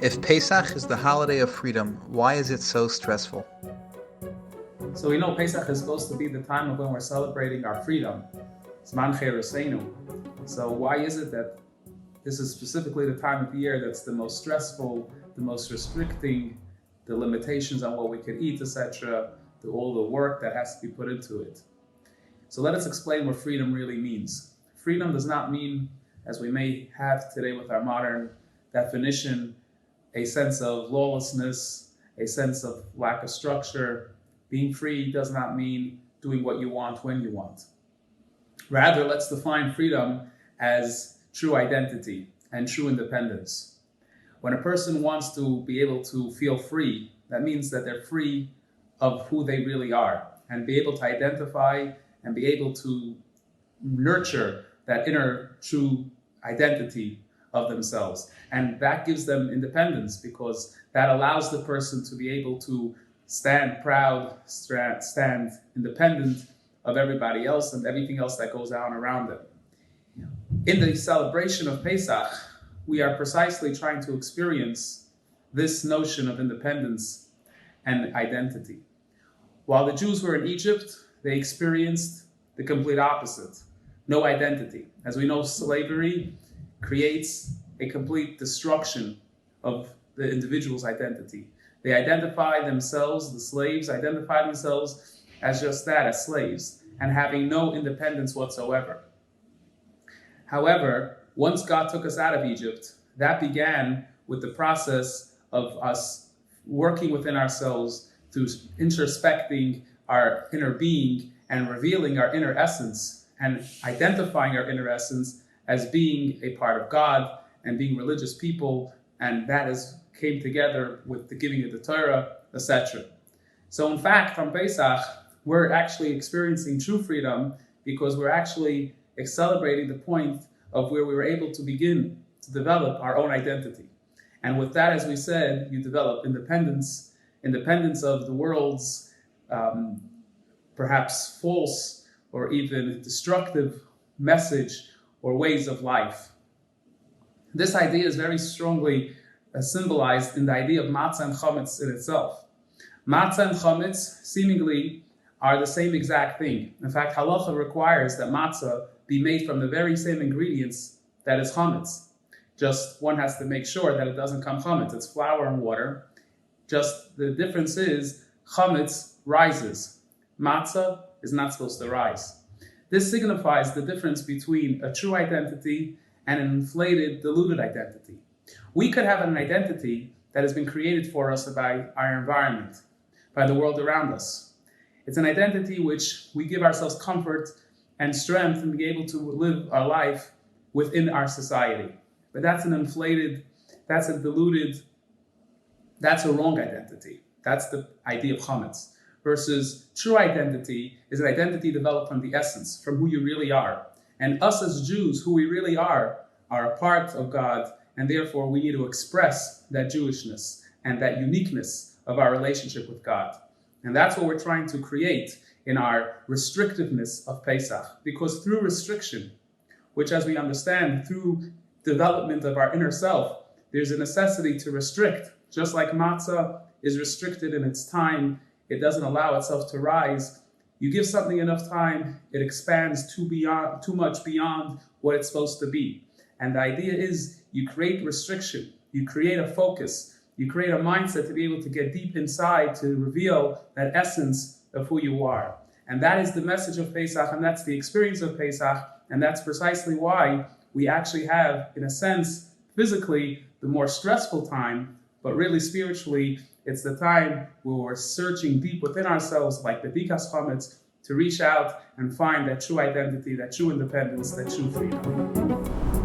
If Pesach is the holiday of freedom, why is it so stressful? So we know Pesach is supposed to be the time of when we're celebrating our freedom. Zman Cheroseinu. So why is it that this is specifically the time of the year that's the most stressful, the most restricting, the limitations on what we can eat, etc., all the work that has to be put into it? So let us explain what freedom really means. Freedom does not mean, as we may have today with our modern definition, a sense of lawlessness, a sense of lack of structure. Being free does not mean doing what you want when you want. Rather, let's define freedom as true identity and true independence. When a person wants to be able to feel free, that means that they're free of who they really are and be able to identify and be able to nurture that inner true identity of themselves. And that gives them independence because that allows the person to be able to stand proud, stand independent of everybody else and everything else that goes on around them. In the celebration of Pesach, we are precisely trying to experience this notion of independence and identity. While the Jews were in Egypt, they experienced the complete opposite, no identity. As we know, slavery creates a complete destruction of the individual's identity. They identify themselves, the slaves identify themselves as just that, as slaves, and having no independence whatsoever. However, once God took us out of Egypt, that began with the process of us working within ourselves through introspecting our inner being and revealing our inner essence and identifying our inner essence as being a part of God and being religious people, and that came together with the giving of the Torah, etc. So in fact, on Pesach, we're actually experiencing true freedom because we're actually celebrating the point of where we were able to begin to develop our own identity. And with that, as we said, you develop independence of the world's perhaps false or even destructive message or ways of life. This idea is very strongly symbolized in the idea of matzah and chametz in itself. Matzah and chametz seemingly are the same exact thing. In fact, halacha requires that matzah be made from the very same ingredients that is chametz. Just one has to make sure that it doesn't come chametz. It's flour and water. Just the difference is chametz rises. Matzah is not supposed to rise. This signifies the difference between a true identity and an inflated, diluted identity. We could have an identity that has been created for us by our environment, by the world around us. It's an identity which we give ourselves comfort and strength and be able to live our life within our society. But that's an inflated, that's a diluted, that's a wrong identity. That's the idea of chametz. Versus true identity is an identity developed from the essence, from who you really are. And us as Jews, who we really are a part of God, and therefore we need to express that Jewishness and that uniqueness of our relationship with God. And that's what we're trying to create in our restrictiveness of Pesach. Because through restriction, which as we understand, through development of our inner self, there's a necessity to restrict. Just like matzah is restricted in its time, it doesn't allow itself to rise. You give something enough time, it expands too much beyond what it's supposed to be. And the idea is you create restriction, you create a focus, you create a mindset to be able to get deep inside to reveal that essence of who you are. And that is the message of Pesach, and that's the experience of Pesach, and that's precisely why we actually have, in a sense, physically, the more stressful time, but really spiritually, it's the time where we're searching deep within ourselves, like the Bikas Chametz, to reach out and find that true identity, that true independence, that true freedom.